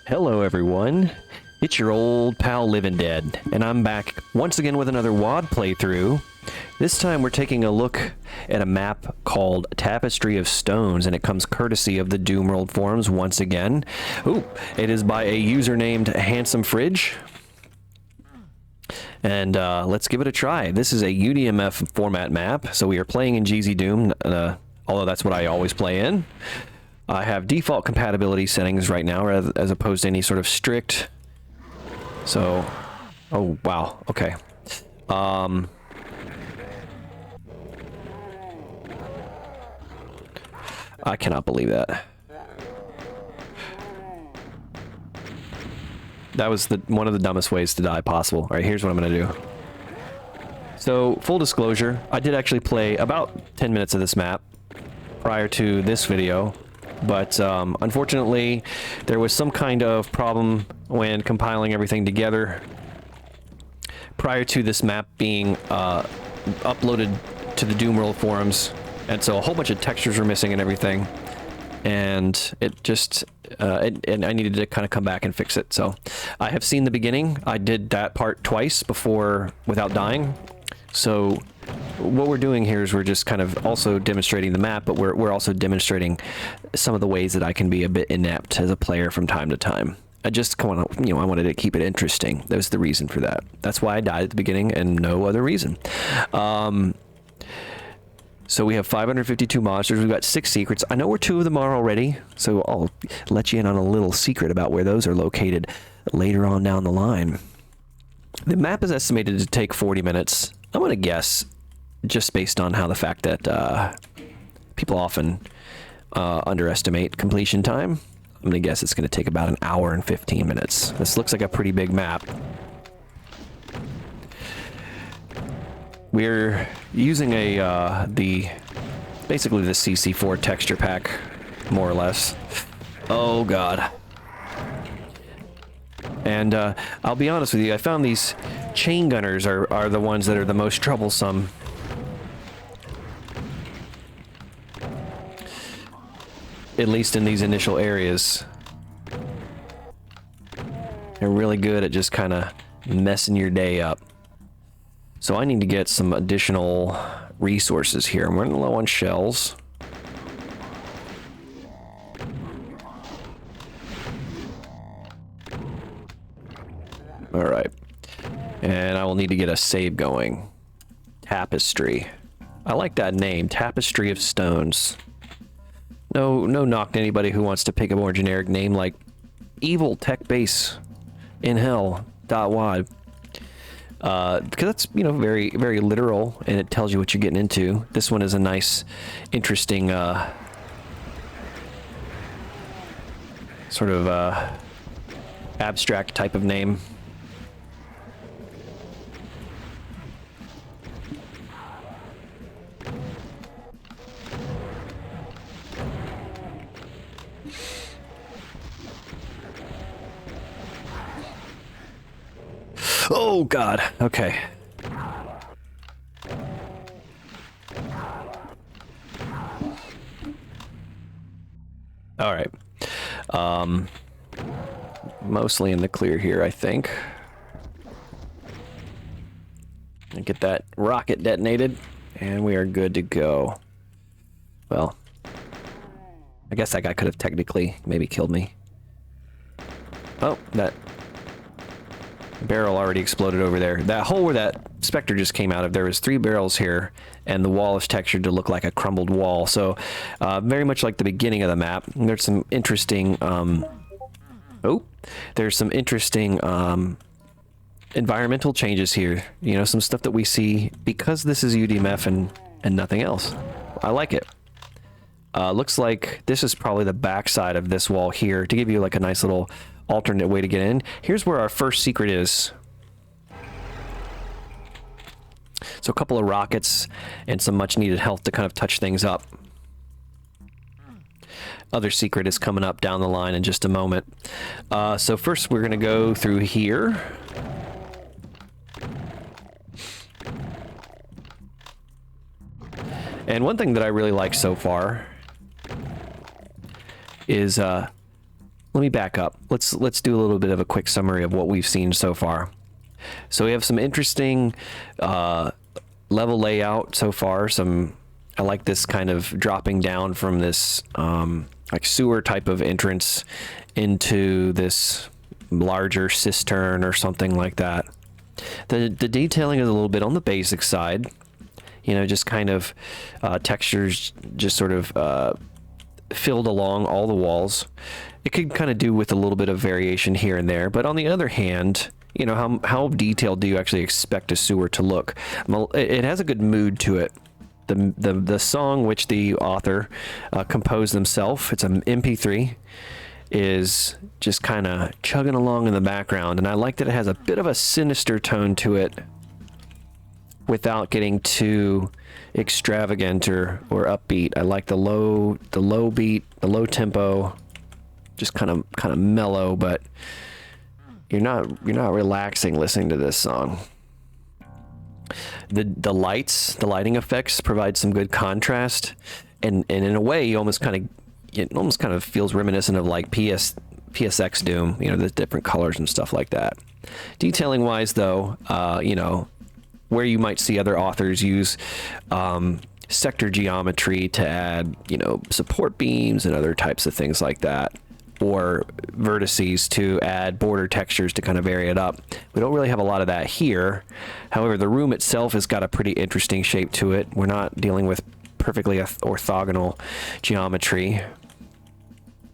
Hello everyone, it's your old pal Living Dead, and I'm back once again with another WAD playthrough. This time we're taking a look at a map called Tapestry of Stones, and it comes courtesy of the Doomworld forums once again. Ooh, it is by a user named Handsome Fridge. And let's give it a try. This is a UDMF format map, so we are playing in GZ Doom, although that's what I always play in. I have default compatibility settings right now, as opposed to any sort of strict. So, oh wow, okay. I cannot believe that. That was one of the dumbest ways to die possible. All right, here's what I'm gonna do. So, full disclosure, I did actually play about 10 minutes of this map prior to this video. But unfortunately, there was some kind of problem when compiling everything together prior to this map being uploaded to the Doomworld forums, and so a whole bunch of textures were missing and everything, and it just and I needed to kind of come back and fix it. So I have seen the beginning. I did that part twice before without dying. So what we're doing here is we're just kind of also demonstrating the map, but we're also demonstrating some of the ways that I can be a bit inept as a player from time to time. I just want to, I wanted to keep it interesting. That was the reason for that. That's why I died at the beginning and no other reason. So we have 552 monsters. We've got 6 secrets. I know where 2 of them are already, so I'll let you in on a little secret about where those are located later on down the line. The map is estimated to take 40 minutes. I'm going to guess, just based on how the fact that people often underestimate completion time, I'm going to guess it's going to take about an hour and 15 minutes. This looks like a pretty big map. We're using basically the CC4 texture pack, more or less. Oh god. And I'll be honest with you, I found these chain gunners are the ones that are the most troublesome. At least in these initial areas. They're really good at just kind of messing your day up. So I need to get some additional resources here. I'm running low on shells. Alright. And I will need to get a save going. Tapestry. I like that name, Tapestry of Stones. No knock to anybody who wants to pick a more generic name like Evil Tech Base in Hell.wad. Because that's, very, very literal, and it tells you what you're getting into. This one is a nice, interesting, sort of, abstract type of name. Oh god, okay. Alright. Mostly in the clear here, I think. And get that rocket detonated, and we are good to go. Well, I guess that guy could have technically maybe killed me. Oh, that barrel already exploded over there. That hole where that specter just came out of, there was 3 barrels here, and the wall is textured to look like a crumbled wall. So, very much like the beginning of the map. There's some interesting, there's some interesting, environmental changes here. Some stuff that we see because this is UDMF and nothing else. I like it. Looks like this is probably the backside of this wall here to give you like a nice little alternate way to get in. Here's where our first secret is. So a couple of rockets and some much needed health to kind of touch things up. Other secret is coming up down the line in just a moment. So first we're going to go through here. And one thing that I really like so far is let me back up. Let's do a little bit of a quick summary of what we've seen so far. So we have some interesting level layout so far. I like this kind of dropping down from this like sewer type of entrance into this larger cistern or something like that. The detailing is a little bit on the basic side, you know, just kind of textures just sort of filled along all the walls. It could kind of do with a little bit of variation here and there, but on the other hand, you know, how detailed do you actually expect a sewer to look? Well, it has a good mood to it. The song which the author composed himself, it's an MP3, is just kind of chugging along in the background, and I like that it has a bit of a sinister tone to it without getting too extravagant or upbeat. I like the low beat, the low tempo, just kind of mellow, but you're not relaxing listening to this song. The lighting effects provide some good contrast, and in a way, it almost kind of feels reminiscent of like PSX Doom, you know, the different colors and stuff like that. Detailing wise, though, you know, where you might see other authors use sector geometry to add, you know, support beams and other types of things like that, or vertices to add border textures to kind of vary it up. We don't really have a lot of that here. However, the room itself has got a pretty interesting shape to it. We're not dealing with perfectly orthogonal geometry,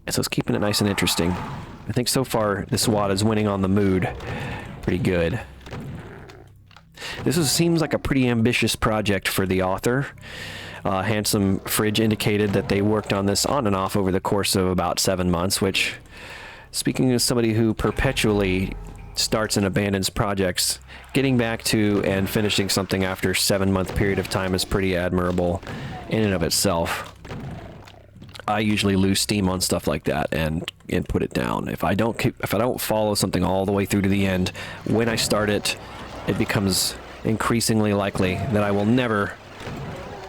so it's keeping it nice and interesting. I think so far this WAD is winning on the mood pretty good. This seems like a pretty ambitious project for the author. Handsome Fridge indicated that they worked on this on and off over the course of about 7 months, which, speaking as somebody who perpetually starts and abandons projects, getting back to and finishing something after a 7-month period of time is pretty admirable in and of itself. I usually lose steam on stuff like that and put it down. If I don't follow something all the way through to the end, when I start it, it becomes increasingly likely that I will never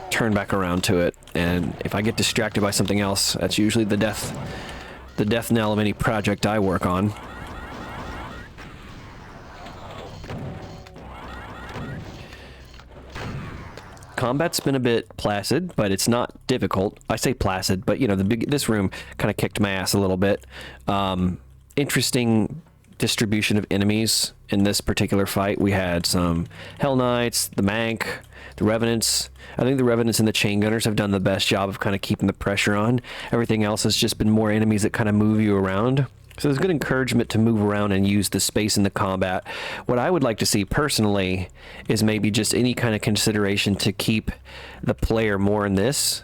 turn back around to it. And if I get distracted by something else, that's usually the death knell of any project I work on. Combat's been a bit placid, but it's not difficult. I say placid, but you know, this room kind of kicked my ass a little bit. Interesting distribution of enemies in this particular fight. We had some Hell Knights, the Mank, the Revenants. I think the Revenants and the Chain Gunners have done the best job of kind of keeping the pressure on. Everything else has just been more enemies that kind of move you around. So there's good encouragement to move around and use the space in the combat. What I would like to see personally is maybe just any kind of consideration to keep the player more in this.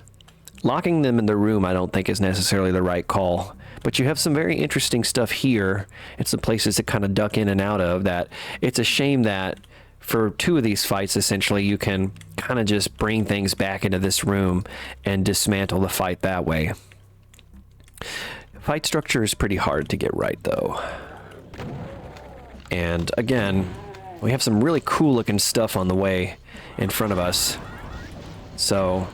Locking them in the room I don't think is necessarily the right call. But you have some very interesting stuff here. It's some places to kind of duck in and out of that. It's a shame that for 2 of these fights, essentially, you can kind of just bring things back into this room and dismantle the fight that way. Fight structure is pretty hard to get right, though. And again, we have some really cool looking stuff on the way in front of us. So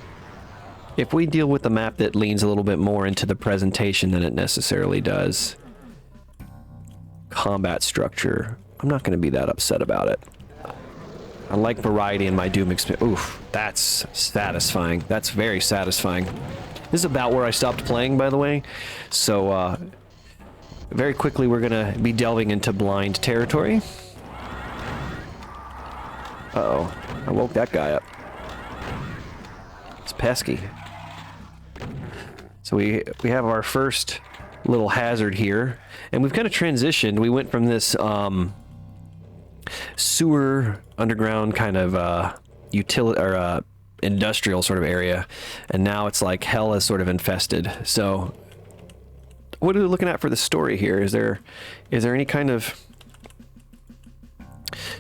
if we deal with a map that leans a little bit more into the presentation than it necessarily does combat structure, I'm not going to be that upset about it. I like variety in my Doom experience. Oof, that's satisfying. That's very satisfying. This is about where I stopped playing, by the way. So, very quickly we're going to be delving into blind territory. Uh-oh, I woke that guy up. It's pesky. So we have our first little hazard here, and we've kind of transitioned. We went from this sewer underground kind of utility or industrial sort of area, and now it's like hell is sort of infested. So what are we looking at for the story here? Is there any kind of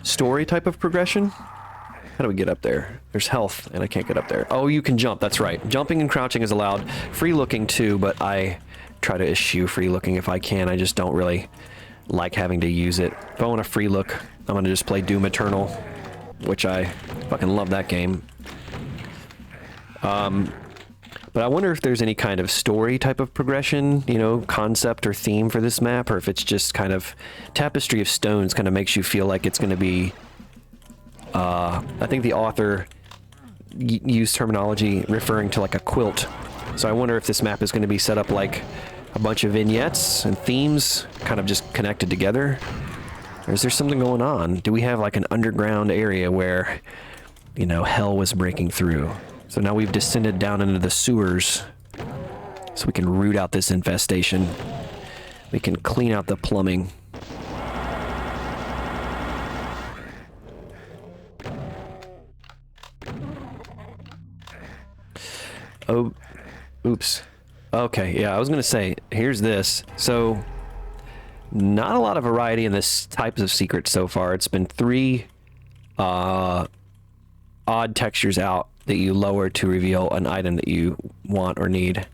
story type of progression? How do we get up there? There's health, and I can't get up there. Oh, you can jump. That's right. Jumping and crouching is allowed. Free looking too, but I try to eschew free looking if I can. I just don't really like having to use it. If I want a free look, I'm going to just play Doom Eternal, which I fucking love that game. But But I wonder if there's any kind of story type of progression, you know, concept or theme for this map, or if it's just kind of Tapestry of Stones kind of makes you feel like it's going to be, I think the author used terminology referring to like a quilt. So I wonder if this map is going to be set up like a bunch of vignettes and themes kind of just connected together. Or is there something going on? Do we have like an underground area where, you know, hell was breaking through? So now we've descended down into the sewers so we can root out this infestation. We can clean out the plumbing. Oh, oops. Okay, yeah, I was gonna say, here's this. So, not a lot of variety in this types of secrets so far. It's been 3 odd textures out that you lower to reveal an item that you want or need,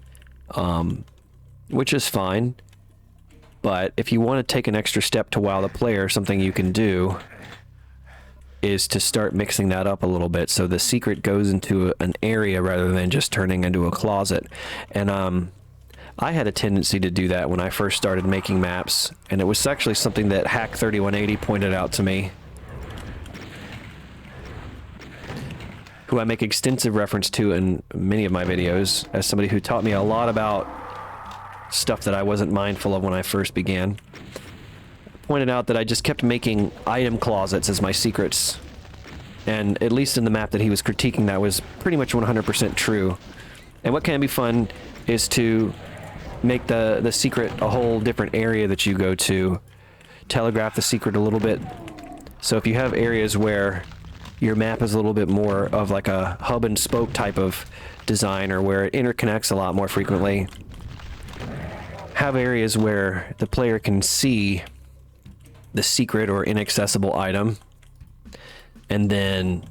which is fine. But if you want to take an extra step to wow the player, something you can do is to start mixing that up a little bit so the secret goes into an area rather than just turning into a closet. And I had a tendency to do that when I first started making maps, and it was actually something that Hack 3180 pointed out to me, who I make extensive reference to in many of my videos as somebody who taught me a lot about stuff that I wasn't mindful of when I first began. Pointed out that I just kept making item closets as my secrets, and at least in the map that he was critiquing, that was pretty much 100% true. And what can be fun is to make the secret a whole different area that you go to, telegraph the secret a little bit. So if you have areas where your map is a little bit more of like a hub and spoke type of design, or where it interconnects a lot more frequently, have areas where the player can see the secret or inaccessible item, and then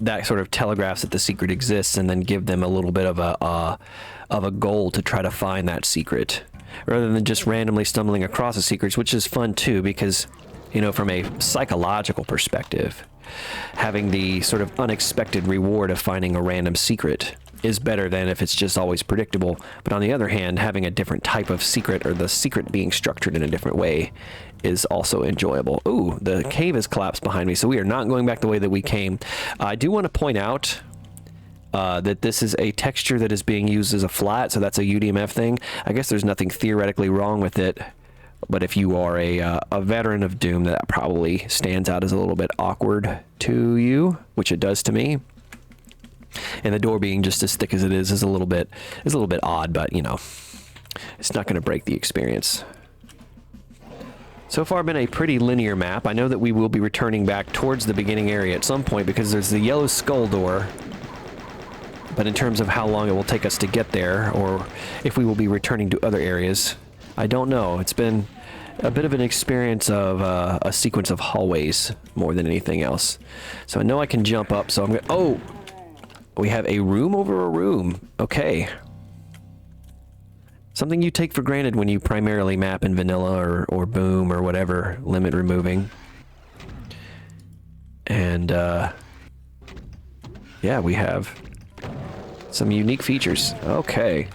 that sort of telegraphs that the secret exists, and then give them a little bit of a goal to try to find that secret, rather than just randomly stumbling across the secrets, which is fun too, because, you know, from a psychological perspective, having the sort of unexpected reward of finding a random secret is better than if it's just always predictable. But on the other hand, having a different type of secret, or the secret being structured in a different way, is also enjoyable. Ooh, the cave has collapsed behind me, so we are not going back the way that we came. I do want to point out that this is a texture that is being used as a flat, so that's a UDMF thing. I guess there's nothing theoretically wrong with it, but if you are a veteran of Doom, that probably stands out as a little bit awkward to you, which it does to me. And the door being just as thick as it is a little bit odd, but you know, it's not going to break the experience. So far been a pretty linear map. I know that we will be returning back towards the beginning area at some point because there's the yellow skull door. But in terms of how long it will take us to get there, or if we will be returning to other areas, I don't know. It's been a bit of an experience of a sequence of hallways more than anything else. So I know I can jump up, so I'm going to... Oh! We have a room over a room. Okay. Something you take for granted when you primarily map in vanilla or boom or whatever, limit removing. And, yeah, we have some unique features. Okay.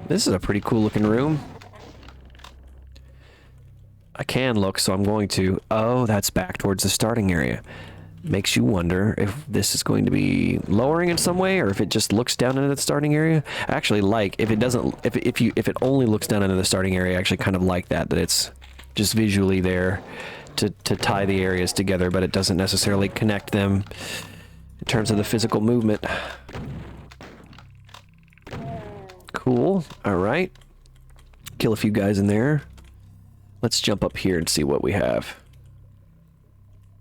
This is a pretty cool looking room. I can look, so I'm going to... Oh, that's back towards the starting area. Makes you wonder if this is going to be lowering in some way, or if it just looks down into the starting area. I actually like, if it doesn't, if it only looks down into the starting area, I actually kind of like that it's just visually there to tie the areas together, but it doesn't necessarily connect them in terms of the physical movement. Cool. All right. Kill a few guys in there. Let's jump up here and see what we have.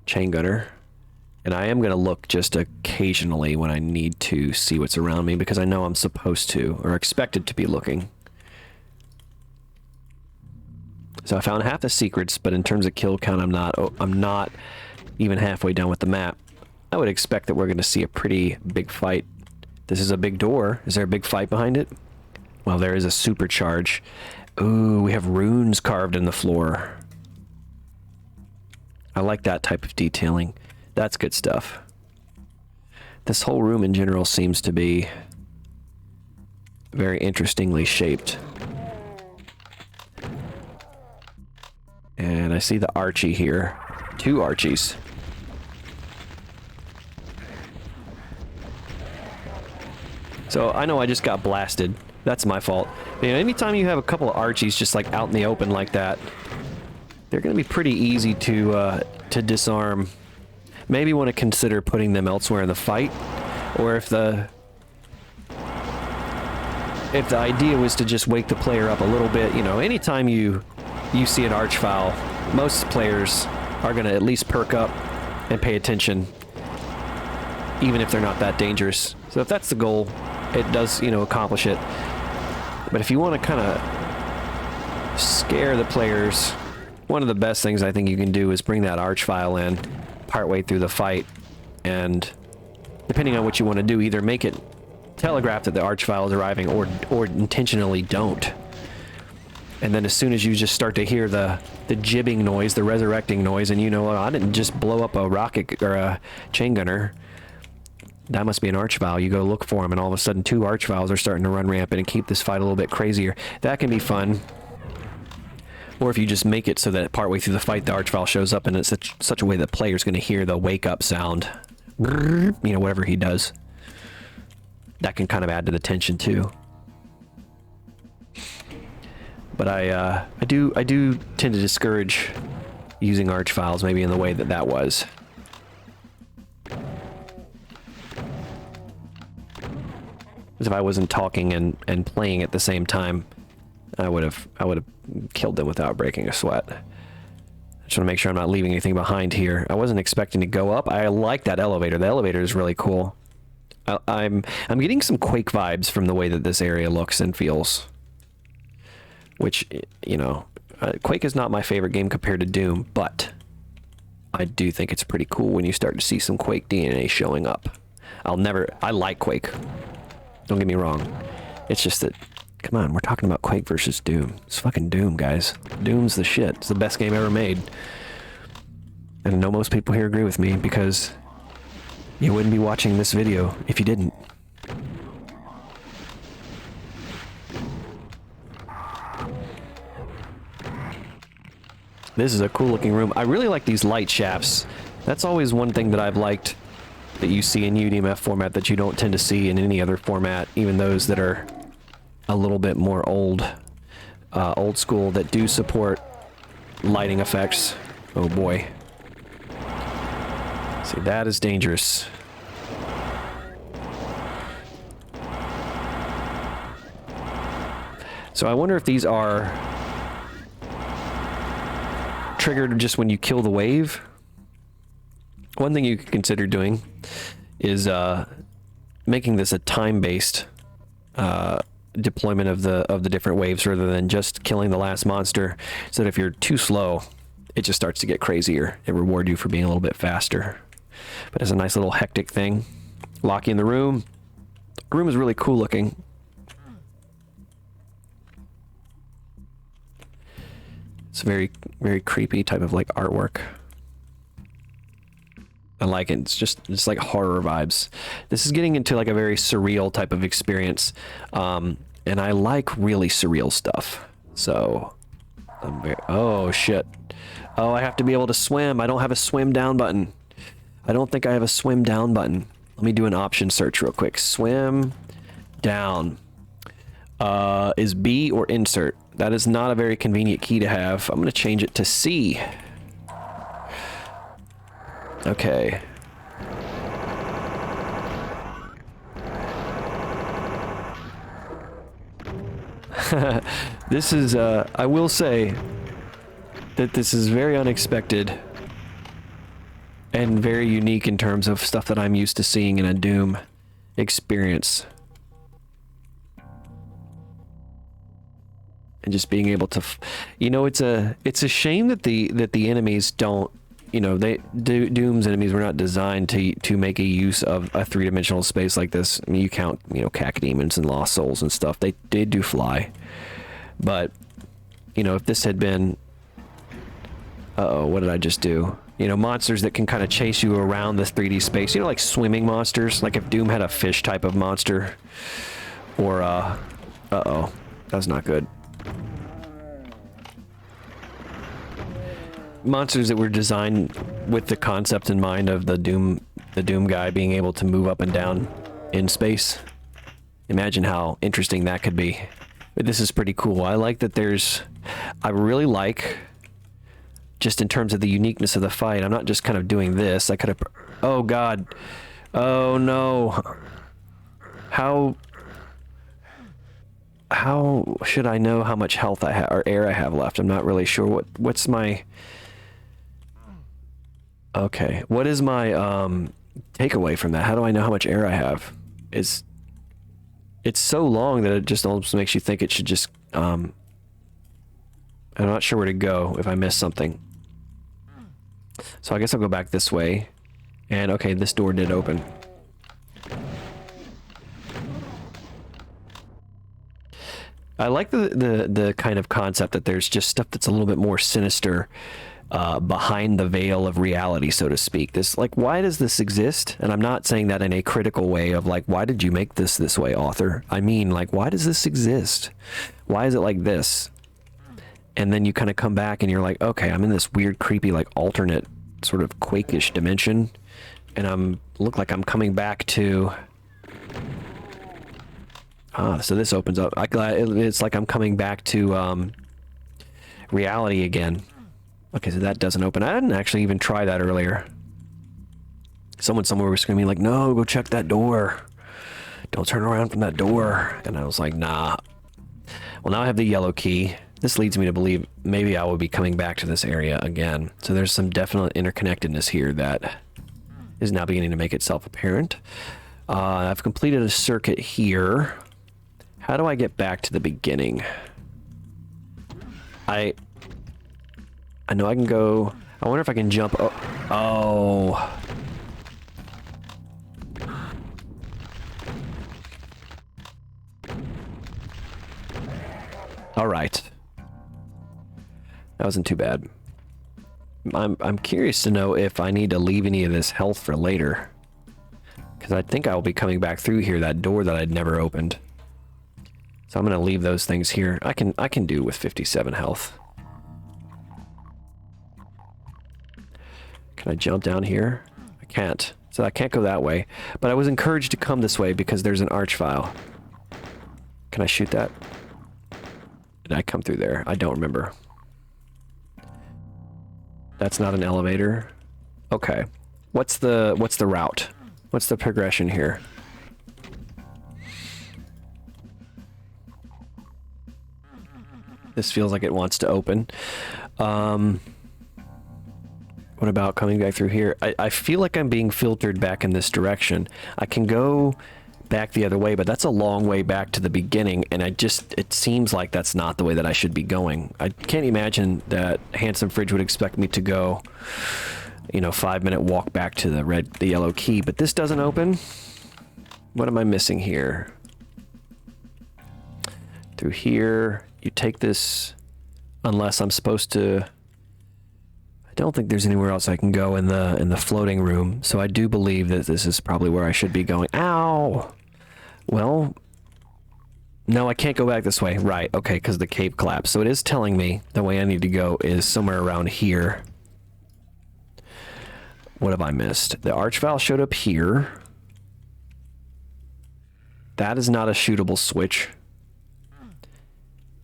Chain gunner. And I am going to look just occasionally when I need to see what's around me, because I know I'm supposed to, or expected to be looking. So I found half the secrets, but in terms of kill count, I'm not even halfway done with the map. I would expect that we're going to see a pretty big fight. This is a big door. Is there a big fight behind it? Well, there is a supercharge. Ooh, we have runes carved in the floor. I like that type of detailing. That's good stuff. This whole room in general seems to be very interestingly shaped. And I see the Archie here. 2 Archies. So I know I just got blasted. That's my fault. You know, anytime you have a couple of Archies just like out in the open like that, they're going to be pretty easy to disarm. Maybe want to consider putting them elsewhere in the fight, or if the idea was to just wake the player up a little bit. You know, anytime you see an Archvile, most players are going to at least perk up and pay attention, even if they're not that dangerous. So if that's the goal, it does, you know, accomplish it. But if you want to kind of scare the players, one of the best things I think you can do is bring that Archvile in partway through the fight, and depending on what you want to do, either make it telegraph that the Archvile is arriving, or intentionally don't. And then as soon as you just start to hear the jibbing noise, the resurrecting noise, and you know, oh, I didn't just blow up a rocket or a chain gunner, that must be an Archvile. You go look for him, and all of a sudden 2 Archviles are starting to run rampant and keep this fight a little bit crazier. That can be fun. Or if you just make it so that partway through the fight, the Archvile shows up, and it's such a way that player's going to hear the wake-up sound. You know, whatever he does. That can kind of add to the tension, too. But I do tend to discourage using Archviles maybe in the way that was. Because if I wasn't talking and playing at the same time, I would have killed them without breaking a sweat. I just want to make sure I'm not leaving anything behind here. I wasn't expecting to go up. I like that elevator. The elevator is really cool. I'm getting some Quake vibes from the way that this area looks and feels. Which, you know, Quake is not my favorite game compared to Doom, but I do think it's pretty cool when you start to see some Quake DNA showing up. I like Quake. Don't get me wrong. It's just that, come on, we're talking about Quake versus Doom. It's fucking Doom, guys. Doom's the shit. It's the best game ever made. And I know most people here agree with me, because you wouldn't be watching this video if you didn't. This is a cool looking room. I really like these light shafts. That's always one thing that I've liked that you see in UDMF format that you don't tend to see in any other format, even those that are a little bit more old school, that do support lighting effects. Oh boy. See, that is dangerous. So I wonder if these are triggered just when you kill the wave. One thing you could consider doing is making this a time-based deployment of the different waves, rather than just killing the last monster, so that if you're too slow, it just starts to get crazier. It rewards you for being a little bit faster. But it's a nice little hectic thing. Lock you in the room. The room is really cool looking. It's very, very creepy type of like artwork. I like it. It's like horror vibes. This is getting into like a very surreal type of experience. And I like really surreal stuff. So, oh shit. Oh, I have to be able to swim. I don't have a swim down button. I don't think I have a swim down button. Let me do an option search real quick. Swim down. Is B or insert? That is not a very convenient key to have. I'm going to change it to C. Okay. This is, I will say that this is very unexpected and very unique in terms of stuff that I'm used to seeing in a Doom experience. And just being able to, you know, it's a shame that the enemies don't, you know, Doom's enemies were not designed to make a use of a three-dimensional space like this. I mean, you count, you know, cacodemons and lost souls and stuff. They do fly, but you know, if this had been, uh-oh, what did I just do? You know, monsters that can kind of chase you around this 3D space. You know, like swimming monsters. Like if Doom had a fish type of monster, or Uh-oh. That's not good. Monsters that were designed with the concept in mind of the Doom guy being able to move up and down in space. Imagine how interesting that could be. But this is pretty cool. I like that there's... I really like, just in terms of the uniqueness of the fight, I'm not just kind of doing this. I could have... Oh, God. Oh, no. How should I know how much health I have, or air I have left? I'm not really sure. What's my... Okay. What is my takeaway from that? How do I know how much air I have? It's so long that it just almost makes you think it should just... I'm not sure where to go if I miss something. So I guess I'll go back this way. And okay, this door did open. I like the kind of concept that there's just stuff that's a little bit more sinister behind the veil of reality, so to speak. This, like, why does this exist? And I'm not saying that in a critical way of like, why did you make this way, author? I mean, like, why does this exist? Why is it like this? And then you kind of come back and you're like, okay, I'm in this weird, creepy, like, alternate sort of Quake-ish dimension, and look like I'm coming back to... Ah, so this opens up. It's like I'm coming back to reality again. Okay, so that doesn't open. I didn't actually even try that earlier. Someone somewhere was screaming like, no, go check that door. Don't turn around from that door. And I was like, nah. Well, now I have the yellow key. This leads me to believe maybe I will be coming back to this area again. So there's some definite interconnectedness here that is now beginning to make itself apparent. I've completed a circuit here. How do I get back to the beginning? I know I can go... I wonder if I can jump... Oh. All right. That wasn't too bad. I'm curious to know if I need to leave any of this health for later. Because I think I will be coming back through here, that door that I'd never opened. So I'm going to leave those things here. I can do with 57 health. Can I jump down here? I can't. So I can't go that way. But I was encouraged to come this way because there's an arch file. Can I shoot that? Did I come through there? I don't remember. That's not an elevator. Okay. What's the route? What's the progression here? This feels like it wants to open. What about coming back through here? I feel like I'm being filtered back in this direction. I can go back the other way, but that's a long way back to the beginning, and it seems like that's not the way that I should be going. I can't imagine that Handsome Fridge would expect me to go, 5-minute walk back to the yellow key, but this doesn't open. What am I missing here? Through here, you take this, unless I'm supposed to... I don't think there's anywhere else I can go in the floating room, so I do believe that this is probably where I should be going. Ow! Well, no, I can't go back this way. Right, okay, because the cave collapsed. So it is telling me the way I need to go is somewhere around here. What have I missed? The arch file showed up here. That is not a shootable switch.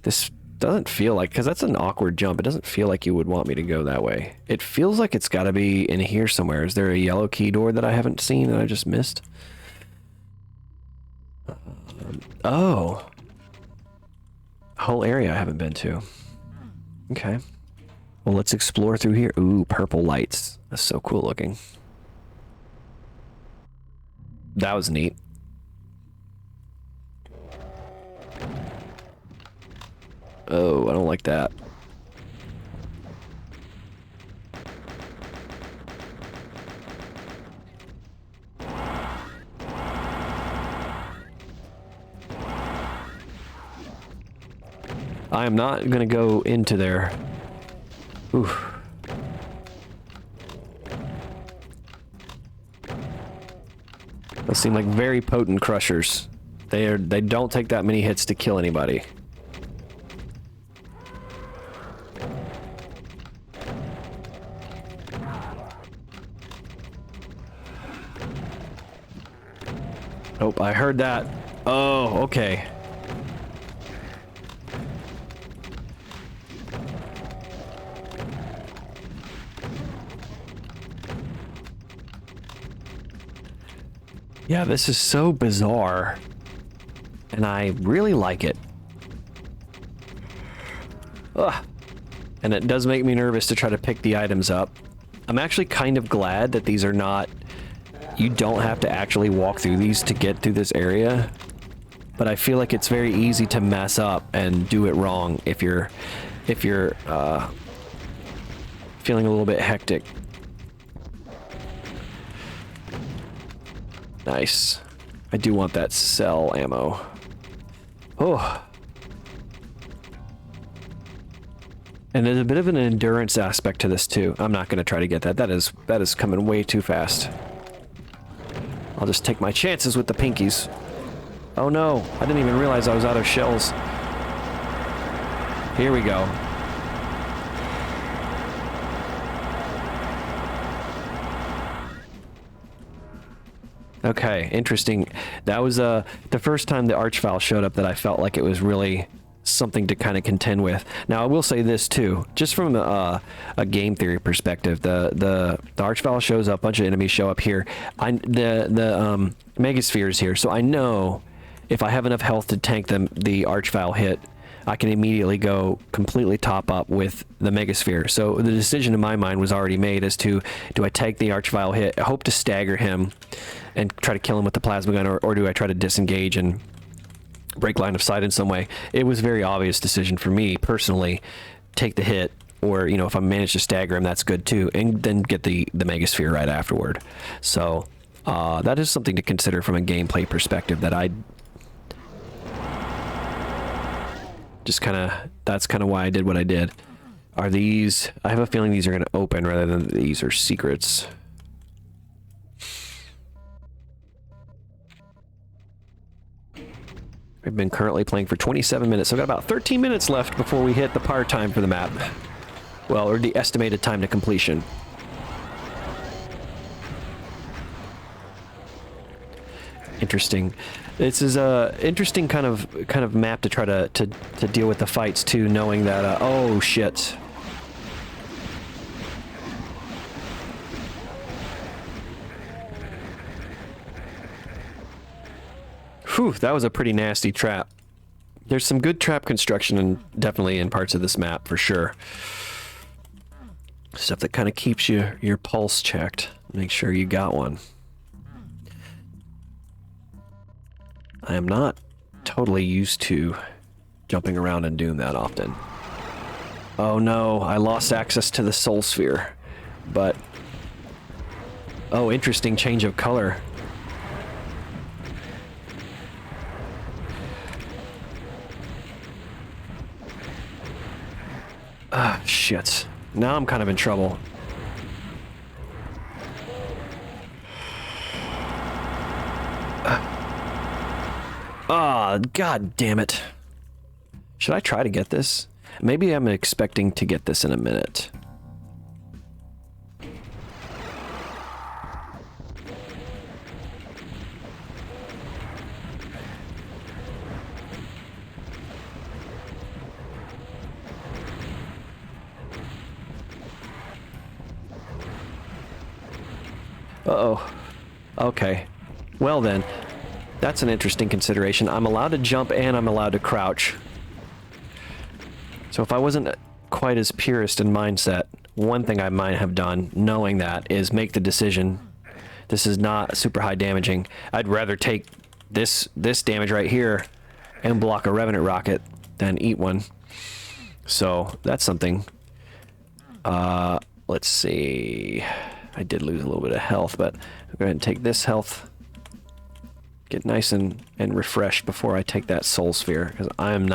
This doesn't feel like, because that's an awkward jump, it doesn't feel like you would want me to go that way. It feels like it's got to be in here somewhere. Is there a yellow key door that I haven't seen that I just missed? Oh. Whole area I haven't been to. Okay. Well, let's explore through here. Ooh, purple lights. That's so cool looking. That was neat. Oh, I don't like that. I am not gonna go into there. Oof. Those seem like very potent crushers. They don't take that many hits to kill anybody. Oh, I heard that. Oh, okay. Yeah, this is so bizarre. And I really like it. Ugh. And it does make me nervous to try to pick the items up. I'm actually kind of glad that these are not... You don't have to actually walk through these to get through this area. But I feel like it's very easy to mess up and do it wrong if you're feeling a little bit hectic. Nice. I do want that cell ammo. Oh. And there's a bit of an endurance aspect to this too. I'm not going to try to get that. That is coming way too fast. I'll just take my chances with the pinkies. Oh no, I didn't even realize I was out of shells. Here we go. Okay, interesting. That was the first time the Archvile showed up that I felt like it was really something to kind of contend with. Now I will say this too, just from a game theory perspective, the Archvile shows up, a bunch of enemies show up here. The Megasphere is here, so I know if I have enough health to tank them, the Archvile hit, I can immediately go completely top up with the Megasphere. So the decision in my mind was already made as to, do I take the Archvile hit, I hope to stagger him and try to kill him with the plasma gun, or do I try to disengage and break line of sight in some way? It was a very obvious decision for me personally. Take the hit, or you know, if I manage to stagger him, that's good too, and then get the Megasphere right afterward. So that is something to consider from a gameplay perspective, that I just that's kind of why I did what I did. Are these... I have a feeling these are going to open rather than these are secrets. We've been currently playing for 27 minutes, so I've got about 13 minutes left before we hit the par time for the map. Well, or the estimated time to completion. Interesting. This is a interesting kind of map to try to deal with the fights too, knowing that oh shit. Whew, that was a pretty nasty trap. There's some good trap construction definitely in parts of this map for sure. Stuff that kind of keeps your pulse checked. Make sure you got one. I am not totally used to jumping around in Doom that often. Oh no, I lost access to the Soul Sphere. But... oh, interesting change of color. Ah, shit. Now I'm kind of in trouble. Ah, god damn it. Should I try to get this? Maybe I'm expecting to get this in a minute. Uh-oh. Okay. Well then, that's an interesting consideration. I'm allowed to jump and I'm allowed to crouch. So if I wasn't quite as purist in mindset, one thing I might have done, knowing that, is make the decision. This is not super high damaging. I'd rather take this damage right here and block a Revenant rocket than eat one. So that's something. Let's see. I did lose a little bit of health, but I'll go ahead and take this health. Get nice and refreshed before I take that Soul Sphere, because I'm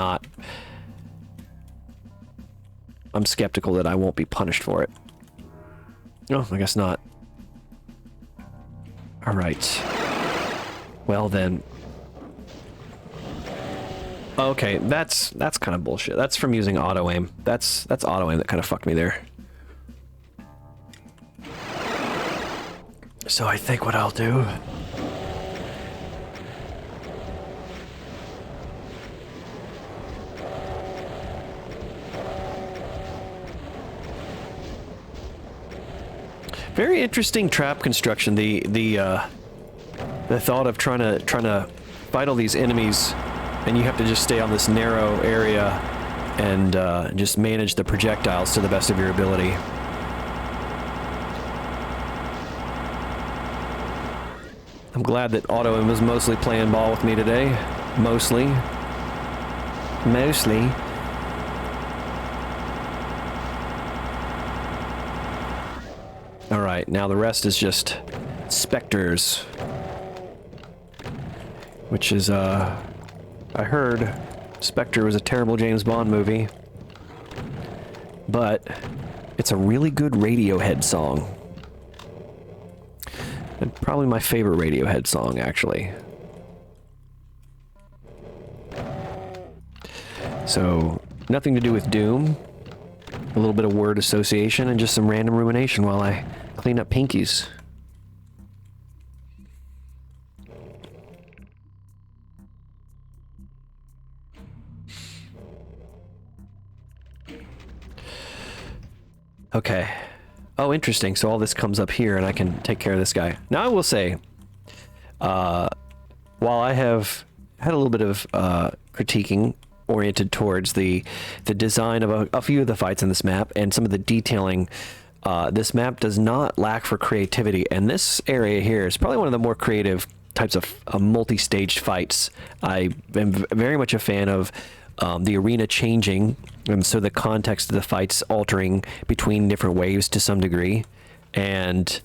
skeptical that I won't be punished for it. Oh, I guess not. Alright. Well then. Okay, that's kind of bullshit. That's from using auto aim. That's auto aim that kind of fucked me there. So I think what I'll do. Very interesting trap construction. The thought of trying to fight all these enemies, and you have to just stay on this narrow area and just manage the projectiles to the best of your ability. I'm glad that Auto was mostly playing ball with me today. Mostly. Alright, now the rest is just specters. Which is, I heard Spectre was a terrible James Bond movie. But it's a really good Radiohead song. And probably my favorite Radiohead song, actually. So, nothing to do with Doom. A little bit of word association and just some random rumination while I clean up pinkies. Okay. Oh, interesting. So all this comes up here and I can take care of this guy. Now I will say, while I have had a little bit of critiquing oriented towards the design of a few of the fights in this map and some of the detailing, this map does not lack for creativity. And this area here is probably one of the more creative types of multi-staged fights. I am very much a fan of the arena changing, and so the context of the fights altering between different waves to some degree, and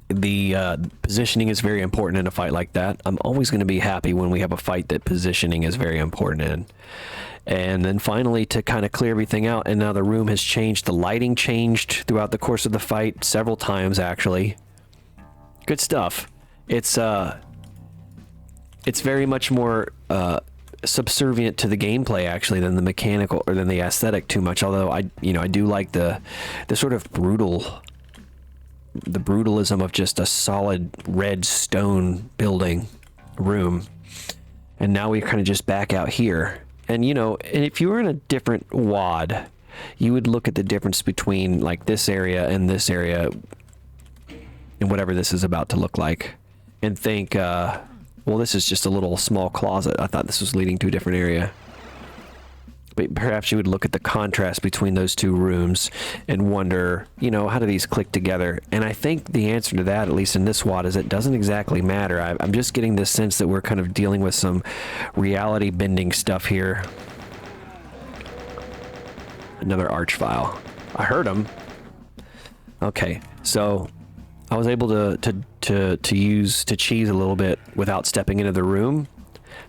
the positioning is very important in a fight like that. I'm always going to be happy when we have a fight that positioning is very important in. And then finally, to kind of clear everything out, and now the room has changed. The lighting changed throughout the course of the fight several times, actually. Good stuff. It's very much more subservient to the gameplay actually than the mechanical or than the aesthetic too much. Although I do like the sort of brutalism of just a solid red stone building room. And now we kind of just back out here. And and if you were in a different WAD, you would look at the difference between like this area and whatever this is about to look like, and think, well, this is just a little small closet. I thought this was leading to a different area. But perhaps you would look at the contrast between those two rooms and wonder, how do these click together? And I think the answer to that, at least in this WAD, is it doesn't exactly matter. I'm just getting this sense that we're kind of dealing with some reality bending stuff here. Another arch file. I heard him. Okay, so I was able to cheese a little bit without stepping into the room.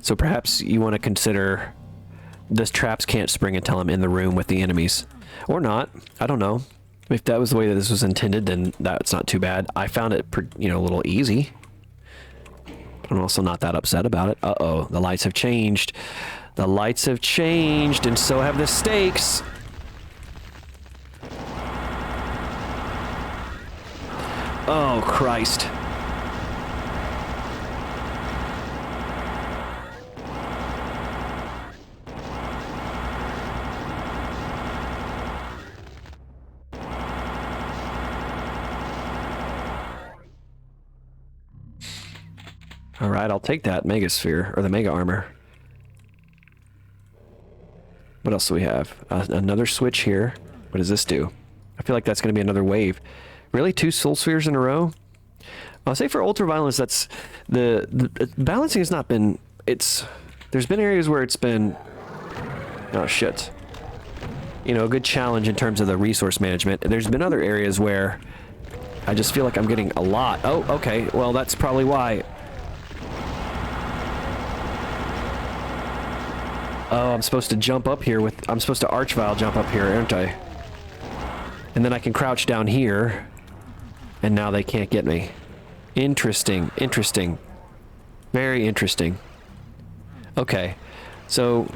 So perhaps you want to consider this traps can't spring until I'm in the room with the enemies. Or not. I don't know. If that was the way that this was intended, then that's not too bad. I found it, a little easy. But I'm also not that upset about it. Uh-oh, the lights have changed. The lights have changed, and so have the stakes. Oh, Christ. All right, I'll take that Mega Sphere, or the Mega Armor. What else do we have? Another switch here. What does this do? I feel like that's going to be another wave. Really? 2 Soul Spheres in a row? I'll say for Ultraviolence, that's... The balancing has not been... There's been areas where it's been... Oh, shit. A good challenge in terms of the resource management. There's been other areas where I just feel like I'm getting a lot. Oh, okay. Well, that's probably why... Oh, I'm supposed to jump up here with... I'm supposed to Archvile jump up here, aren't I? And then I can crouch down here. And now they can't get me. Interesting. Interesting. Very interesting. Okay. So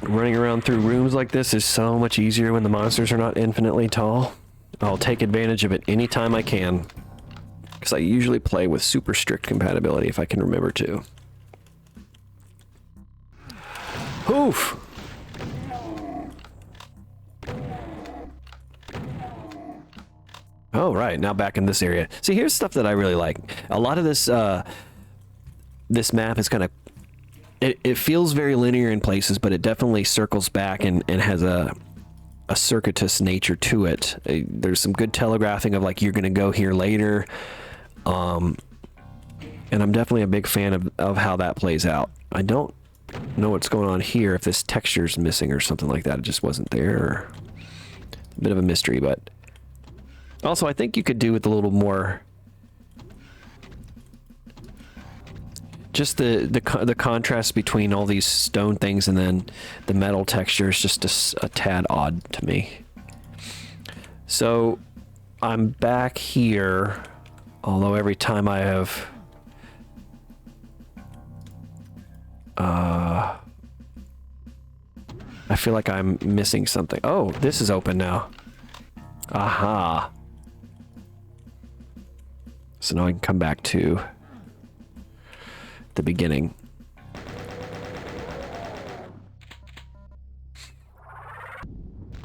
running around through rooms like this is so much easier when the monsters are not infinitely tall. I'll take advantage of it anytime I can, because I usually play with super strict compatibility if I can remember to. Oof! Oh, right, now back in this area. See, here's stuff that I really like. A lot of this, this map is kind of... It feels very linear in places, but it definitely circles back and has a circuitous nature to it. There's some good telegraphing of, like, you're going to go here later. And I'm definitely a big fan of how that plays out. I don't know what's going on here, if this texture's missing or something like that. It just wasn't there. Or a bit of a mystery, but... Also, I think you could do with a little more... Just the contrast between all these stone things and then the metal texture is just a tad odd to me. So I'm back here, although every time I have I feel like I'm missing something. Oh, this is open now. Aha. So now I can come back to the beginning.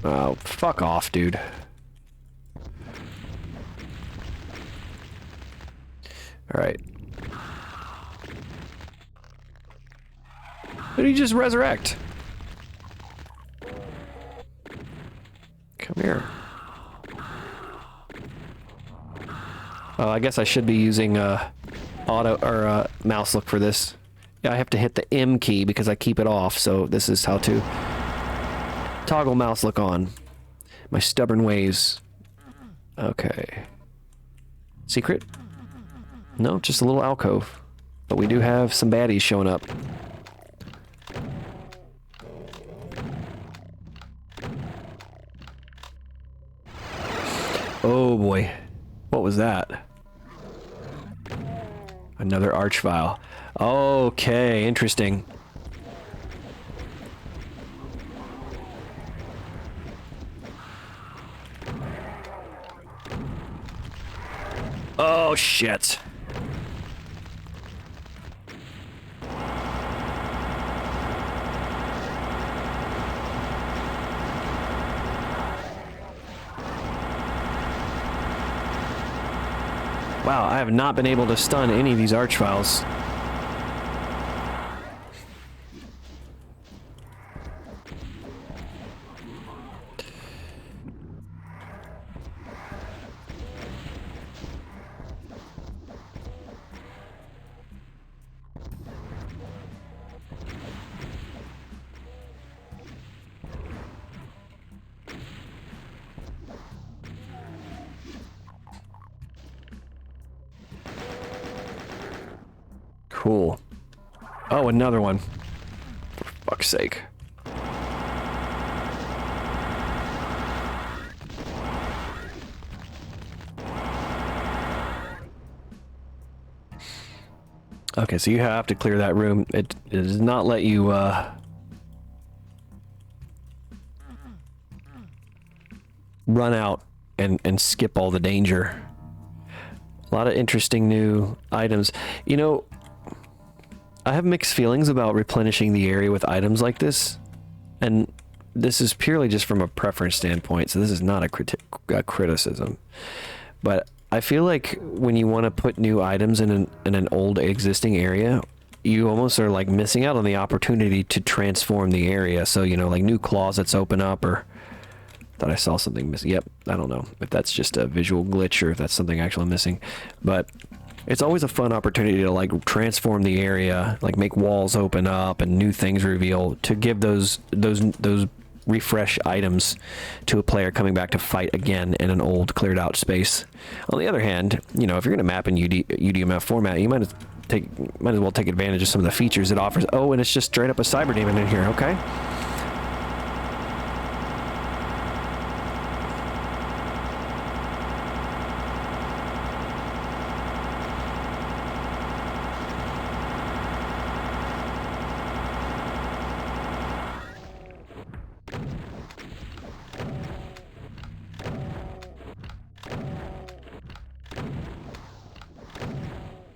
Oh, fuck off, dude. Alright. Who did he just resurrect? Come here. Oh, I guess I should be using auto or mouse look for this. Yeah, I have to hit the M key because I keep it off, so this is how to toggle mouse look on. My stubborn ways. Okay. Secret? No, just a little alcove. But we do have some baddies showing up. Oh boy. What was that? Another arch file. Okay, interesting. Oh shit. Wow, I have not been able to stun any of these arch files. Cool. Oh, another one. For fuck's sake. Okay, so you have to clear that room. It does not let you, run out and skip all the danger. A lot of interesting new items. You know, I have mixed feelings about replenishing the area with items like this, and this is purely just from a preference standpoint, so this is not a criticism. But I feel like when you want to put new items in an old existing area, you almost are like missing out on the opportunity to transform the area. So, you know, like new closets open up, or thought I saw something missing. Yep, I don't know if that's just a visual glitch or if that's something actually missing, but it's always a fun opportunity to like transform the area, like make walls open up and new things reveal, to give those refresh items to a player coming back to fight again in an old cleared out space. On the other hand, you know, if you're going to map in UDMF format, you might as well take advantage of some of the features it offers. Oh, and it's just straight up a cyber demon in here. Okay.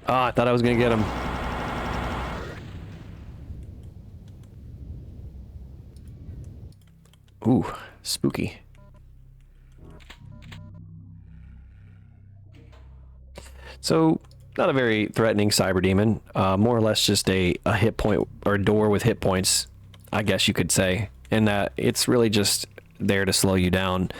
Oh, I thought I was gonna get him. Ooh, spooky. So, not a very threatening cyber demon. More or less just a hit point or a door with hit points, I guess you could say. And it's really just there to slow you down.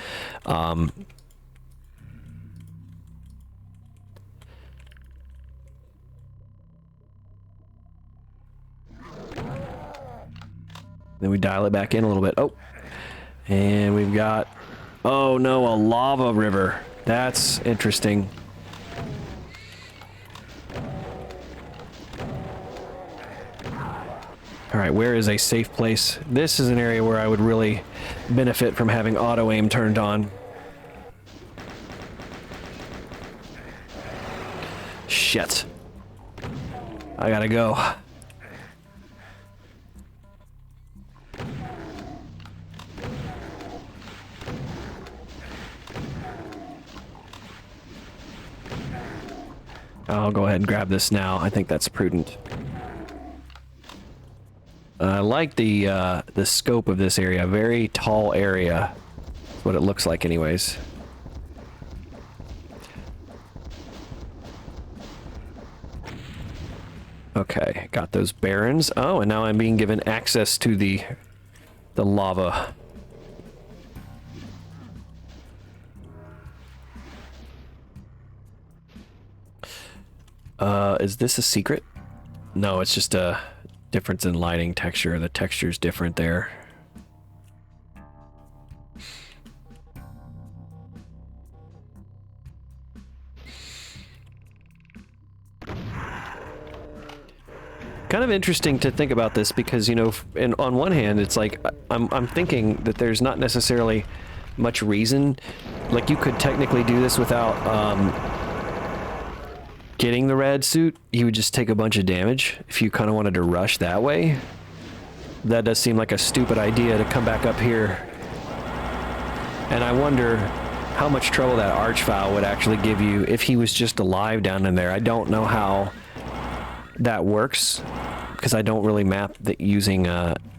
Then we dial it back in a little bit. Oh, and we've got, oh no, a lava river. That's interesting. All right, where is a safe place? This is an area where I would really benefit from having auto aim turned on. Shit. I gotta go. I'll go ahead and grab this now. I think that's prudent. I like the scope of this area. Very tall area. That's what it looks like anyways. Okay, got those barrens. Oh, and now I'm being given access to the lava. Is this a secret? No, it's just a difference in lighting texture. The texture's different there. Kind of interesting to think about this because, you know, on one hand, it's like I'm thinking that there's not necessarily much reason. Like, you could technically do this without getting the red suit. You would just take a bunch of damage if you kind of wanted to rush that way. That does seem like a stupid idea to come back up here. And I wonder how much trouble that Archvile would actually give you if he was just alive down in there. I don't know how that works because I don't really map using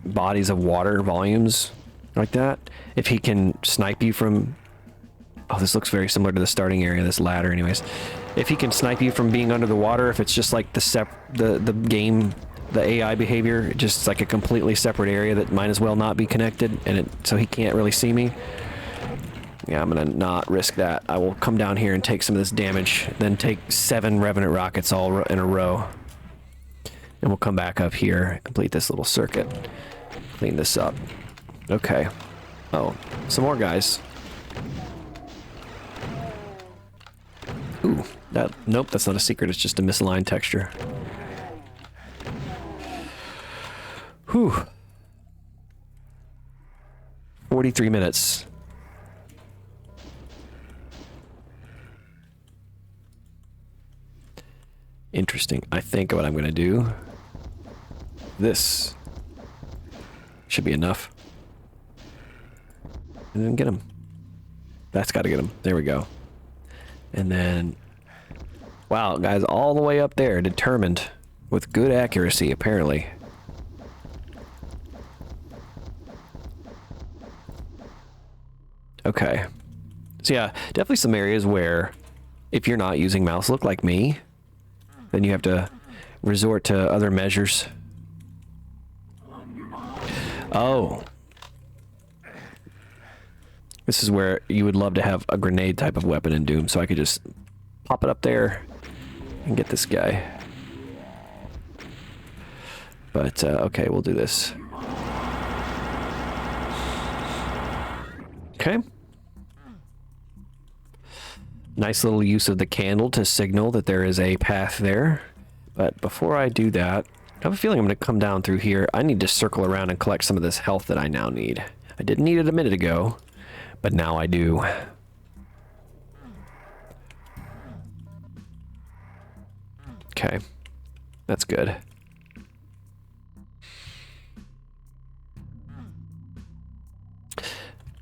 bodies of water volumes like that. If he can snipe you from... Oh, this looks very similar to the starting area, this ladder anyways. If he can snipe you from being under the water, if it's just like the game, the AI behavior, just like a completely separate area that might as well not be connected, and so he can't really see me. Yeah, I'm gonna not risk that. I will come down here and take some of this damage, then take 7 Revenant rockets all in a row. And we'll come back up here, complete this little circuit, clean this up. Okay. Oh, some more guys. Ooh, nope, that's not a secret, it's just a misaligned texture. Whew. 43 minutes. Interesting. I think what I'm going to do, this should be enough. And then get him. That's got to get him. There we go. And then, wow, guys, all the way up there, determined with good accuracy, apparently. Okay. So yeah, definitely some areas where if you're not using mouse look like me, then you have to resort to other measures. Oh. This is where you would love to have a grenade type of weapon in Doom, so I could just pop it up there and get this guy. But, okay, we'll do this. Okay. Nice little use of the candle to signal that there is a path there. But before I do that, I have a feeling I'm going to come down through here. I need to circle around and collect some of this health that I now need. I didn't need it a minute ago, but now I do. Okay. That's good.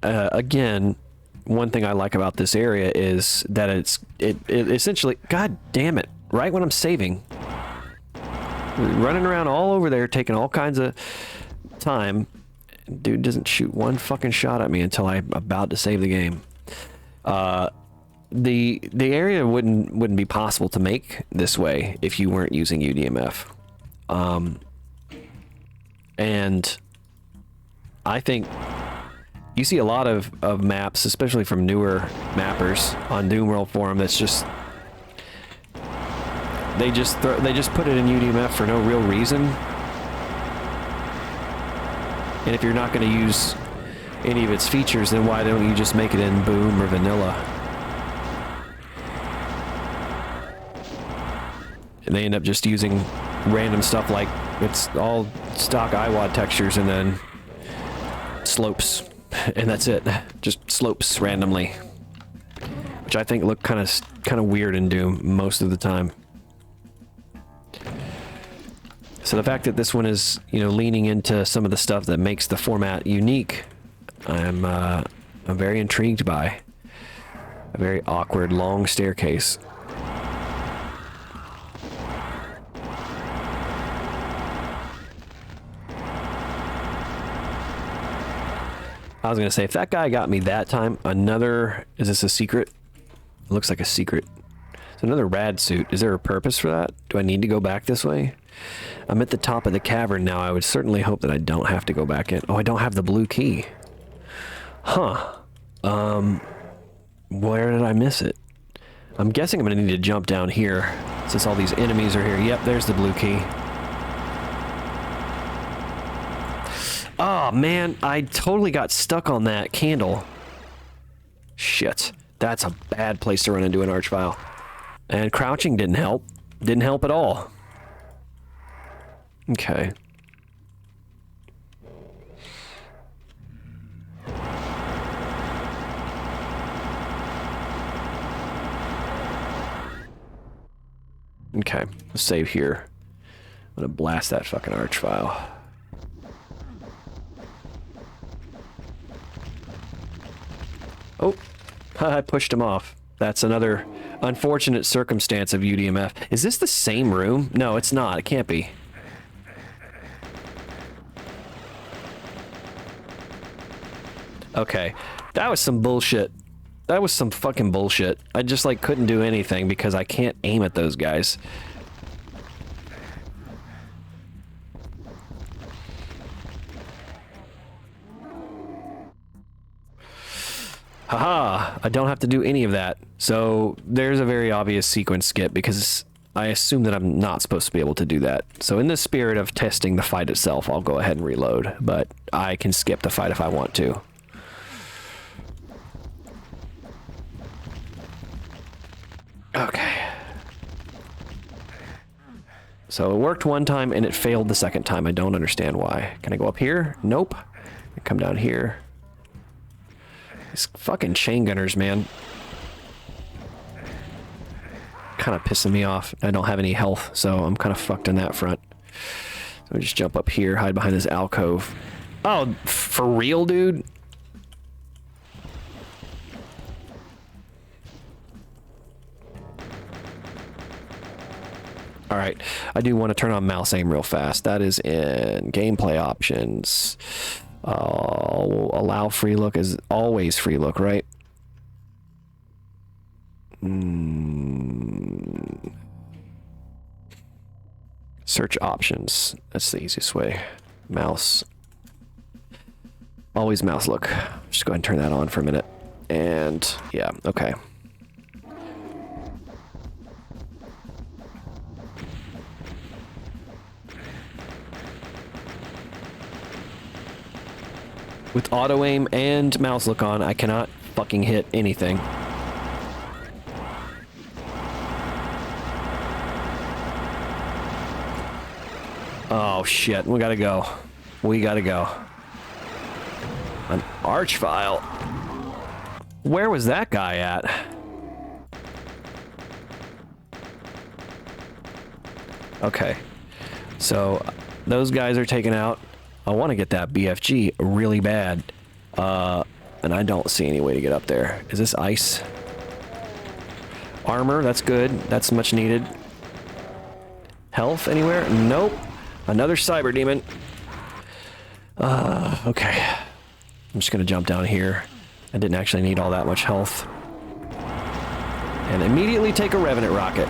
Again, one thing I like about this area is that it essentially, god damn it, right when I'm saving, running around all over there taking all kinds of time, dude doesn't shoot one fucking shot at me until I'm about to save the game. The area wouldn't be possible to make this way if you weren't using UDMF. And I think you see a lot of maps, especially from newer mappers on Doom World Forum, that's just they just put it in UDMF for no real reason. And if you're not going to use any of its features, then why don't you just make it in Boom or Vanilla? And they end up just using random stuff like it's all stock IWAD textures and then slopes. And that's it. Just slopes randomly. Which I think look kind of weird in Doom most of the time. So the fact that this one is, you know, leaning into some of the stuff that makes the format unique, I'm very intrigued by. A very awkward long staircase. I was gonna say, if that guy got me that time, another... Is this a secret? It looks like a secret. It's another rad suit. Is there a purpose for that? Do I need to go back this way? I'm at the top of the cavern now. I would certainly hope that I don't have to go back in. Oh, I don't have the blue key. Huh. Where did I miss it? I'm guessing I'm gonna need to jump down here, since all these enemies are here. Yep, there's the blue key. Oh, man, I totally got stuck on that candle. Shit. That's a bad place to run into an archvile. And crouching didn't help. Didn't help at all. Okay. Okay, let's save here. I'm gonna blast that fucking archvile. Oh, I pushed him off. That's another unfortunate circumstance of UDMF. Is this the same room? No, it's not. It can't be. Okay, that was some bullshit. That was some fucking bullshit. I just, like, couldn't do anything because I can't aim at those guys. Haha, I don't have to do any of that. So there's a very obvious sequence skip because I assume that I'm not supposed to be able to do that. So in the spirit of testing the fight itself, I'll go ahead and reload, but I can skip the fight if I want to. Okay. So it worked one time and it failed the second time. I don't understand why. Can I go up here? Nope. I come down here. These fucking chain gunners, man. Kind of pissing me off. I don't have any health, so I'm kind of fucked in that front. So I just jump up here, hide behind this alcove. Oh, for real, dude? Alright, I do want to turn on mouse aim real fast. That is in gameplay options. Allow free look is always free look, right? Search options. That's the easiest way. Mouse. Always mouse look. Just go ahead and turn that on for a minute. And yeah, okay. With auto aim and mouse look on, I cannot fucking hit anything. Oh shit, we gotta go. We gotta go. An arch file. Where was that guy at? Okay. So, those guys are taken out. I want to get that BFG really bad. And I don't see any way to get up there. Is this ice? Armor, that's good. That's much needed. Health anywhere? Nope. Another cyber demon. Okay. I'm just gonna jump down here. I didn't actually need all that much health. And immediately take a Revenant rocket.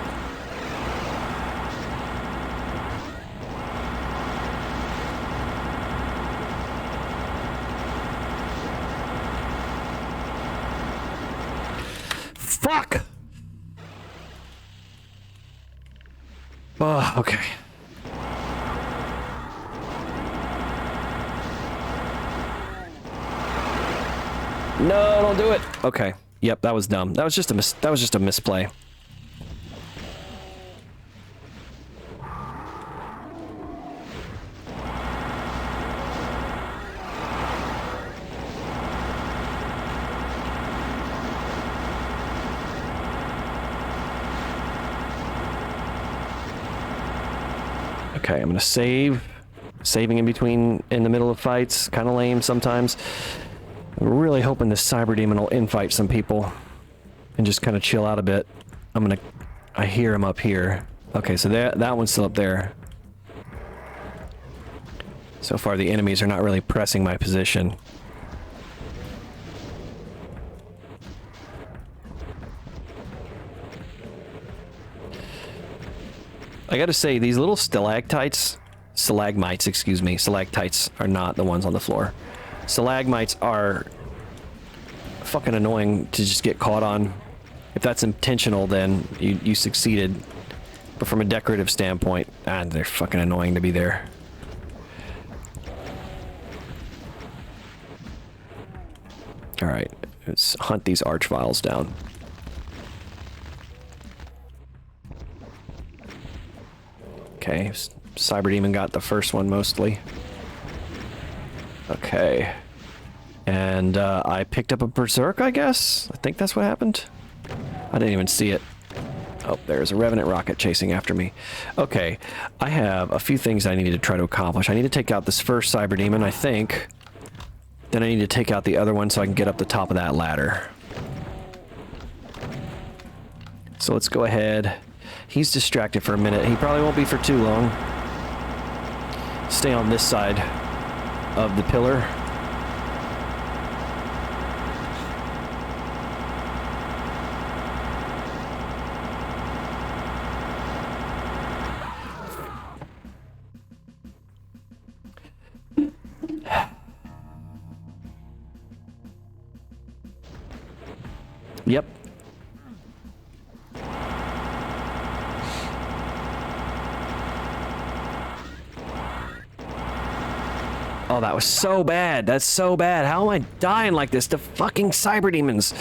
Fuck! Oh, okay. No, don't do it. Okay. Yep, that was dumb. That was just a misplay. Okay, I'm gonna save. Saving in between, in the middle of fights, kind of lame sometimes. I'm really hoping this cyber demon will infight some people and just kind of chill out a bit. I hear him up here. Okay, so that one's still up there. So far the enemies are not really pressing my position. I gotta say, these little stalagmites, excuse me, stalactites are not the ones on the floor. Stalagmites are fucking annoying to just get caught on. If that's intentional, then you succeeded. But from a decorative standpoint, they're fucking annoying to be there. Alright, let's hunt these arch files down. Okay, Cyber Demon got the first one mostly. Okay. And I picked up a Berserk, I guess? I think that's what happened. I didn't even see it. Oh, there's a Revenant rocket chasing after me. Okay, I have a few things I need to try to accomplish. I need to take out this first Cyber Demon, I think. Then I need to take out the other one so I can get up the top of that ladder. So let's go ahead. He's distracted for a minute. He probably won't be for too long. Stay on this side of the pillar. Yep. Oh, that was so bad. That's so bad. How am I dying like this to fucking cyber demons?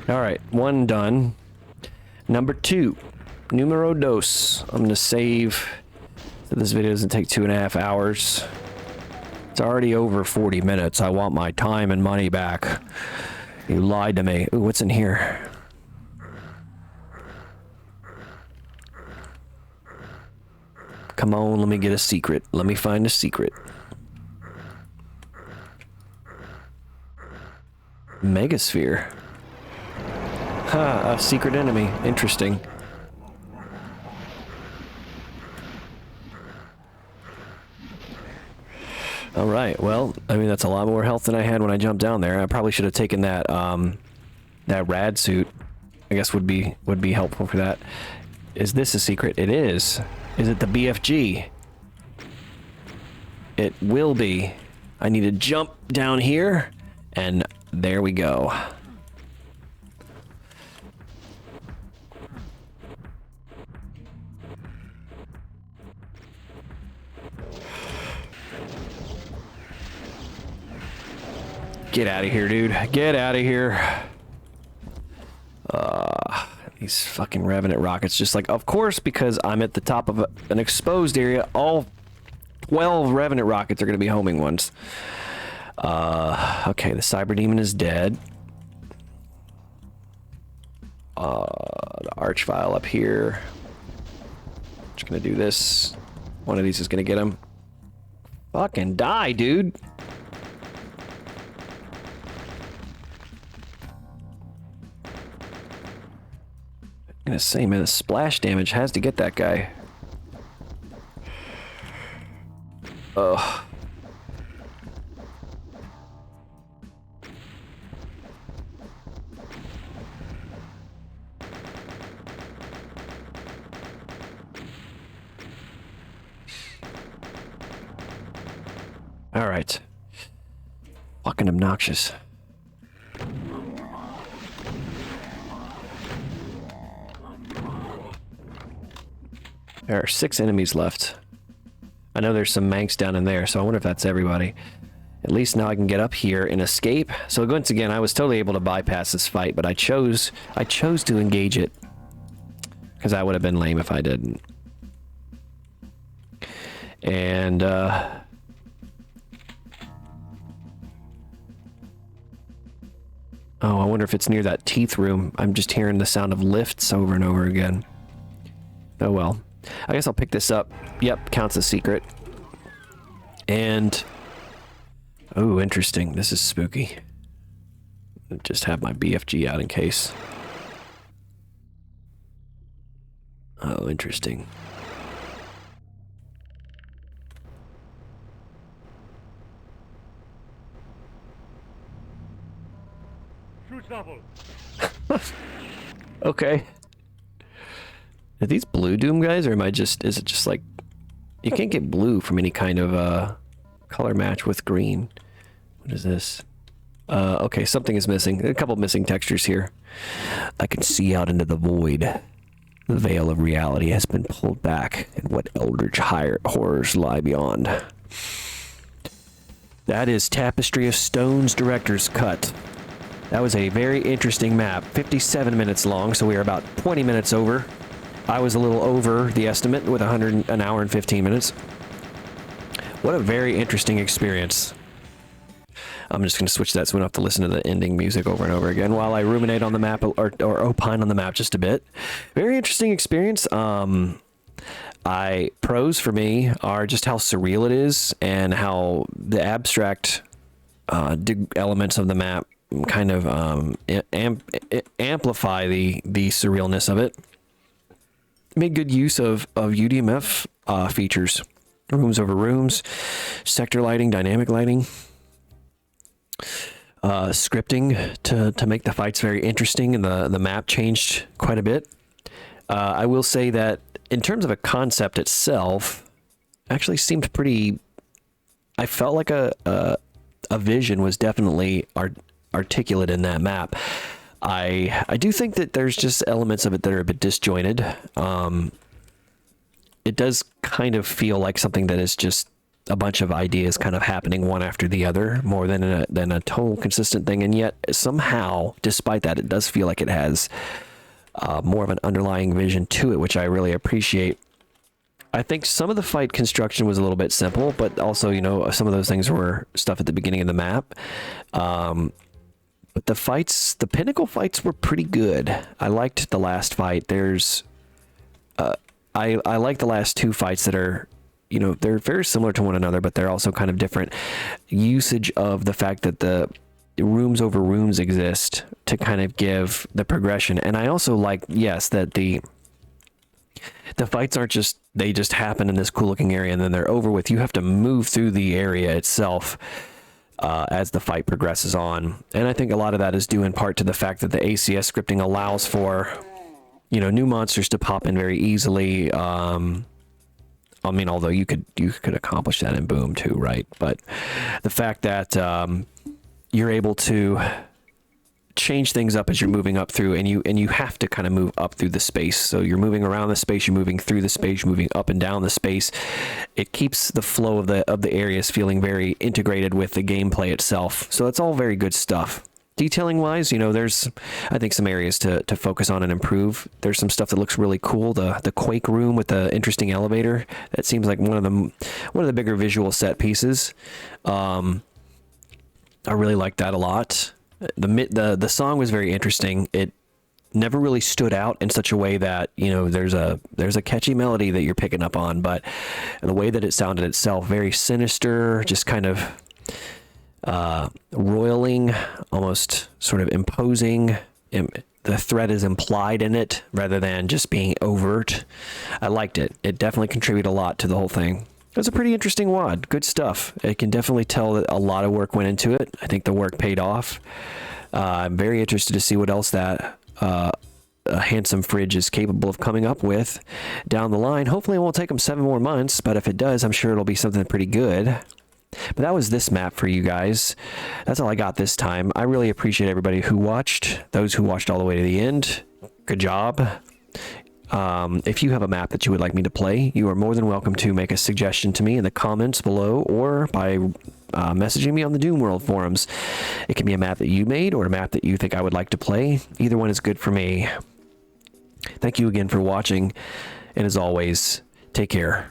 All right, one done. Number two, numero dos. I'm gonna save so this video doesn't take 2.5 hours. It's already over 40 minutes. I want my time and money back. You lied to me. Ooh, what's in here? Come on, let me get a secret. Let me find a secret. Megasphere. Ha, a secret enemy. Interesting. Alright, well, I mean, that's a lot more health than I had when I jumped down there. I probably should have taken that, that rad suit. I guess would be helpful for that. Is this a secret? It is. Is it the BFG? It will be. I need to jump down here, and there we go. Get out of here, dude. Get out of here. These fucking Revenant rockets. Just like, of course, because I'm at the top of an exposed area, all 12 Revenant rockets are going to be homing ones. Okay, the Cyber Demon is dead. The Archvile up here. Just going to do this. One of these is going to get him. Fucking die, dude. I'm gonna say, man, the splash damage has to get that guy. Ugh. All right. Fucking obnoxious. There are 6 enemies left. I know there's some Manx down in there, so I wonder if that's everybody. At least now I can get up here and escape. So once again, I was totally able to bypass this fight, but I chose to engage it. Because that would have been lame if I didn't. And, oh, I wonder if it's near that teeth room. I'm just hearing the sound of lifts over and over again. Oh well. I guess I'll pick this up. Yep, counts as secret. And... oh, interesting. This is spooky. Just have my BFG out in case. Oh, interesting. Okay. Are these blue Doom guys, or am I just... is it just like... you can't get blue from any kind of color match with green. What is this? Okay, something is missing. A couple missing textures here. I can see out into the void. The veil of reality has been pulled back, and what eldritch horrors lie beyond. That is Tapestry of Stone's Director's Cut. That was a very interesting map. 57 minutes long, so we are about 20 minutes over. I was a little over the estimate with an hour and 15 minutes. What a very interesting experience. I'm just going to switch that so we don't have to listen to the ending music over and over again while I ruminate on the map or opine on the map just a bit. Very interesting experience. Pros for me are just how surreal it is and how the abstract elements of the map kind of amplify the surrealness of it. Made good use of UDMF features. Rooms over rooms, sector lighting, dynamic lighting, scripting to make the fights very interesting, and the map changed quite a bit. I will say that in terms of a concept itself, actually seemed pretty... I felt like a vision was definitely articulate in that map. I do think that there's just elements of it that are a bit disjointed. It does kind of feel like something that is just a bunch of ideas kind of happening one after the other, more than a total consistent thing. And yet somehow, despite that, it does feel like it has more of an underlying vision to it, which I really appreciate. I think some of the fight construction was a little bit simple, but also, you know, some of those things were stuff at the beginning of the map. But the fights, the pinnacle fights were pretty good. I liked the last fight. There's... I like the last 2 fights that are, you know, they're very similar to one another, but they're also kind of different. Usage of the fact that the rooms over rooms exist to kind of give the progression. And I also like, yes, that the fights aren't just, they just happen in this cool looking area and then they're over with. You have to move through the area itself as the fight progresses on. And I think a lot of that is due in part to the fact that the ACS scripting allows for, you know, new monsters to pop in very easily. I mean, although you could accomplish that in Boom too, right? But the fact that you're able to change things up as you're moving up through, and you have to kind of move up through the space. So you're moving around the space, you're moving through the space, you're moving up and down the space. It keeps the flow of the areas feeling very integrated with the gameplay itself. So that's all very good stuff. Detailing wise, you know, there's, I think, some areas to focus on and improve. There's some stuff that looks really cool. The Quake room with the interesting elevator, that seems like one of the bigger visual set pieces. I really like that a lot. The song was very interesting. It never really stood out in such a way that, you know, there's a catchy melody that you're picking up on, but the way that it sounded itself, very sinister, just kind of roiling, almost sort of imposing. The threat is implied in it rather than just being overt. I liked it. It definitely contributed a lot to the whole thing. It was a pretty interesting WAD. Good stuff. I can definitely tell that a lot of work went into it. I think the work paid off. I'm very interested to see what else that a handsome fridge is capable of coming up with down the line. Hopefully it won't take them 7 more months, but if it does, I'm sure it'll be something pretty good. But that was this map for you guys. That's all I got this time. I really appreciate everybody who watched. Those who watched all the way to the end, good job. If you have a map that you would like me to play, you are more than welcome to make a suggestion to me in the comments below or by messaging me on the Doom World forums. It can be a map that you made or a map that you think I would like to play. Either one is good for me. Thank you again for watching, and as always, take care.